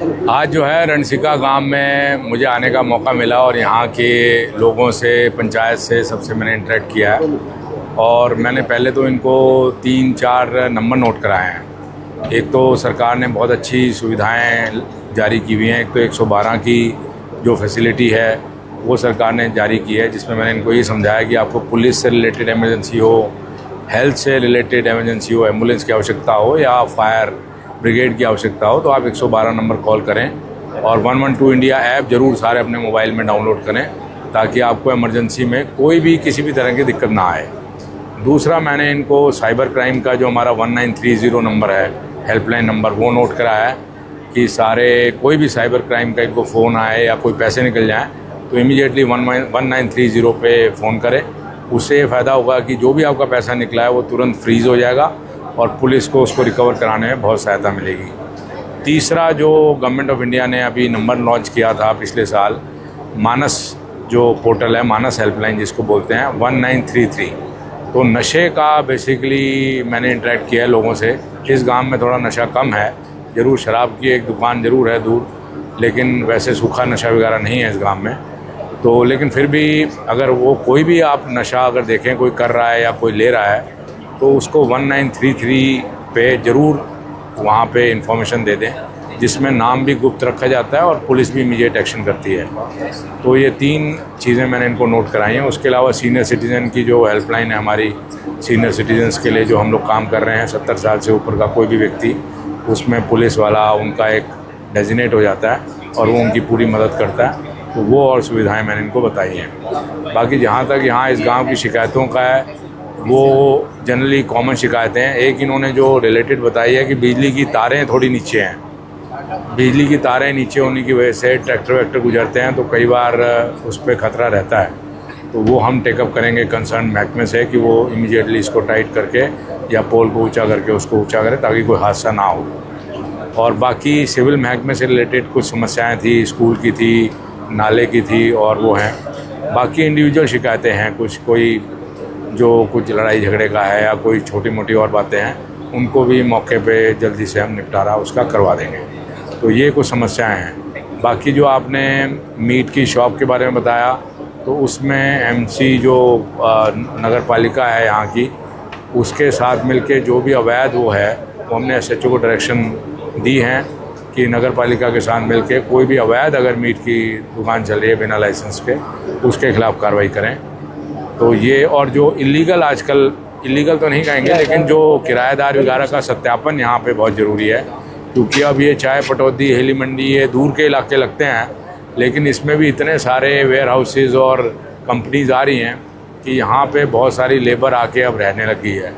आज जो है रणसिका गांव में मुझे आने का मौका मिला और यहाँ के लोगों से, पंचायत से, सबसे मैंने इंटरेक्ट किया है। और मैंने पहले तो इनको 3-4 नंबर नोट कराए हैं। एक तो सरकार ने बहुत अच्छी सुविधाएं जारी की हुई हैं। एक तो 112 की जो फैसिलिटी है वो सरकार ने जारी की है, जिसमें मैंने इनको ये समझाया कि आपको पुलिस से रिलेटेड इमरजेंसी हो, हेल्थ से रिलेटेड इमरजेंसी हो, एम्बुलेंस की आवश्यकता हो या फायर ब्रिगेड की आवश्यकता हो तो आप 112 नंबर कॉल करें। और 112 इंडिया ऐप ज़रूर सारे अपने मोबाइल में डाउनलोड करें ताकि आपको इमरजेंसी में कोई भी किसी भी तरह की दिक्कत ना आए। दूसरा, मैंने इनको साइबर क्राइम का जो हमारा 1930 नंबर है, हेल्पलाइन नंबर, वो नोट कराया है कि सारे कोई भी साइबर क्राइम का इनको फ़ोन आए या कोई पैसे निकल जाएँ तो इमीडिएटली 1930 पे फ़ोन करें। उससे ये फ़ायदा होगा कि जो भी आपका पैसा निकला है वो तुरंत फ्रीज़ हो जाएगा और पुलिस को उसको रिकवर कराने में बहुत सहायता मिलेगी। तीसरा, जो गवर्नमेंट ऑफ इंडिया ने अभी नंबर लॉन्च किया था पिछले साल, मानस जो पोर्टल है, मानस हेल्पलाइन जिसको बोलते हैं, 1933। तो नशे का बेसिकली मैंने इंटरेक्ट किया है लोगों से। इस गांव में थोड़ा नशा कम है, ज़रूर शराब की एक दुकान ज़रूर है दूर, लेकिन वैसे सूखा नशा वगैरह नहीं है इस गांव में। तो लेकिन फिर भी अगर वो कोई भी आप नशा अगर देखें कोई कर रहा है या कोई ले रहा है तो उसको 1933 पे ज़रूर वहाँ पे इंफॉर्मेशन दे दें, जिसमें नाम भी गुप्त रखा जाता है और पुलिस भी इमीडिएट एक्शन करती है। तो ये 3 चीज़ें मैंने इनको नोट कराई हैं। उसके अलावा सीनियर सिटीज़न की जो हेल्पलाइन है हमारी, सीनियर सिटीजन्स के लिए जो हम लोग काम कर रहे हैं, 70 साल से ऊपर का कोई भी व्यक्ति, उसमें पुलिस वाला उनका एक डेजिग्नेट हो जाता है और वो उनकी पूरी मदद करता है। तो वो और सुविधाएँ मैंने इनको बताई हैं। बाकी जहाँ तक यहाँ इस गाँव की शिकायतों का है, वो जनरली कॉमन शिकायतें हैं। एक इन्होंने जो रिलेटेड बताई है कि बिजली की तारें थोड़ी नीचे हैं। बिजली की तारें नीचे होने की वजह से ट्रैक्टर वैक्टर गुजरते हैं तो कई बार उस पर ख़तरा रहता है। तो वो हम टेकअप करेंगे कंसर्न महकमे से कि वो इमीडिएटली इसको टाइट करके या पोल को ऊंचा करके उसको ऊंचा करें ताकि कोई हादसा ना हो। और बाकी सिविल महकमे से रिलेटेड कुछ समस्याएँ थी, स्कूल की थी, नाले की थी, और वो हैं। बाकी इंडिविजुअल शिकायतें हैं, कोई जो कुछ लड़ाई झगड़े का है या कोई छोटी मोटी और बातें हैं, उनको भी मौके पे जल्दी से हम निपटारा उसका करवा देंगे। तो ये कुछ समस्याएं हैं। बाकी जो आपने मीट की शॉप के बारे में बताया, तो उसमें एमसी जो नगर पालिका है यहाँ की, उसके साथ मिलके जो भी अवैध वो है, वो हमने एसएचओ को डायरेक्शन दी हैं कि नगर पालिका के साथ मिलके कोई भी अवैध अगर मीट की दुकान चल रही है बिना लाइसेंस के, उसके खिलाफ़ कार्रवाई करें। तो ये, और जो इलीगल, आजकल इलीगल तो नहीं कहेंगे, लेकिन जो किराएदार वगैरह का सत्यापन यहाँ पे बहुत ज़रूरी है, क्योंकि अब ये चाहे पटौदी, हेली मंडी, ये दूर के इलाके लगते हैं, लेकिन इसमें भी इतने सारे वेयर हाउसेज और कंपनीज आ रही हैं कि यहाँ पे बहुत सारी लेबर आके अब रहने लगी है।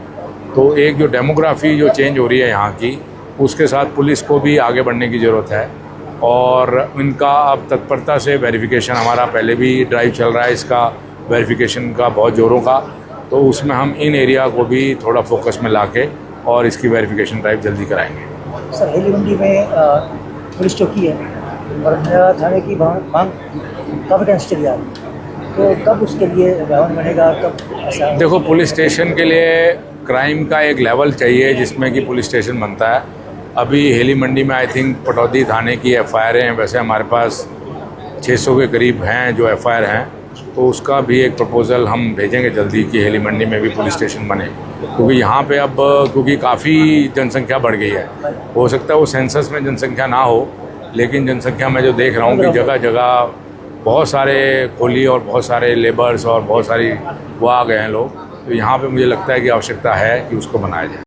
तो एक जो डेमोग्राफी जो चेंज हो रही है यहाँ की, उसके साथ पुलिस को भी आगे बढ़ने की ज़रूरत है। और इनका अब तत्परता से वेरिफिकेशन, हमारा पहले भी ड्राइव चल रहा है इसका वेरिफिकेशन का बहुत ज़ोरों का, तो उसमें हम इन एरिया को भी थोड़ा फोकस में लाके और इसकी वेरिफिकेशन ड्राइव जल्दी कराएंगे। सर, हेली मंडी में पुलिस चौकी है और नया थाने की मांग काफ़ी टाइम से चली आ रही है, तो कब उसके लिए भवन बनेगा, कब ऐसा? देखो, पुलिस स्टेशन के लिए क्राइम का एक लेवल चाहिए जिसमें कि पुलिस स्टेशन बनता है। अभी हेली मंडी में आई थिंक पटौदी थाने की एफआईआर हैं, वैसे हमारे पास 600 के करीब हैं जो एफआईआर हैं, तो उसका भी एक प्रपोज़ल हम भेजेंगे जल्दी कि हेली मंडी में भी पुलिस स्टेशन बने। क्योंकि यहाँ पे अब क्योंकि काफ़ी जनसंख्या बढ़ गई है, हो सकता है वो सेंसस में जनसंख्या ना हो, लेकिन जनसंख्या में जो देख रहा हूँ कि जगह जगह बहुत सारे कोली और बहुत सारे लेबर्स और बहुत सारी वो आ गए हैं लोग, तो यहाँ पे मुझे लगता है कि आवश्यकता है कि उसको बनाया जाए।